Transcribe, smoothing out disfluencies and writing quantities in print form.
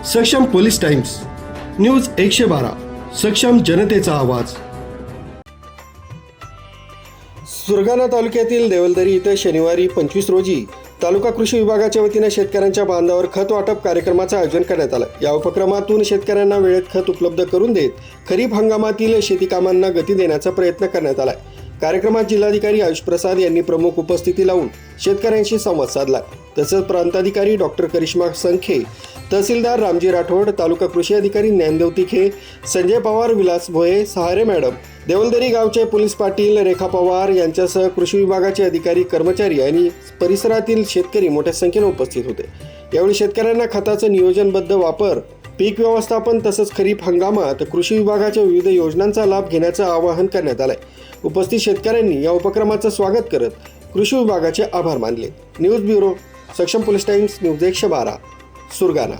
सक्षम police times news 112 सक्षम जनतेचा आवाज। सुरगाणा तालुक्यातील देवलदरी इथं शनिवारी 25 रोजी तालुका कृषी विभागाच्या वतीने शेतकऱ्यांच्या बांधावर खत वाटप कार्यक्रमाचे आयोजन करण्यात आलं। या उपक्रमातून शेतकऱ्यांना वेळेत खत उपलब्ध करून देत खरीप हंगामातील शेती कामांना गती देण्याचा प्रयत्न करण्यात आला। कार्यक्रमात जिल्हाधिकारी आयुष प्रसाद यांनी प्रमुख उपस्थिती लावून शेतकऱ्यांशी संवाद साधला। तसंच प्रांताधिकारी डॉक्टर करिश्मा संखे, तहसीलदार रामजी राठोड, तालुका कृषी अधिकारी ज्ञानदेव तिखे, संजय पवार, विलास भोये, सहारे मॅडम, देवलदरी गावचे पोलीस पाटील रेखा पवार यांच्यासह कृषी विभागाचे अधिकारी, कर्मचारी आणि परिसरातील शेतकरी मोठ्या संख्येने उपस्थित होते। यावेळी शेतकऱ्यांना खताचं नियोजनबद्ध वापर, पीक व्यवस्थापन तसंच खरीप हंगामात कृषी विभागाच्या विविध योजनांचा लाभ घेण्याचं आवाहन करण्यात आलंय। उपस्थित शेतकऱ्यांनी या उपक्रमाचं स्वागत करत कृषी विभागाचे आभार मानले। न्यूज ब्युरो, सक्षम पोलीस टाइम्स, न्यूज 112, सुरगाणा।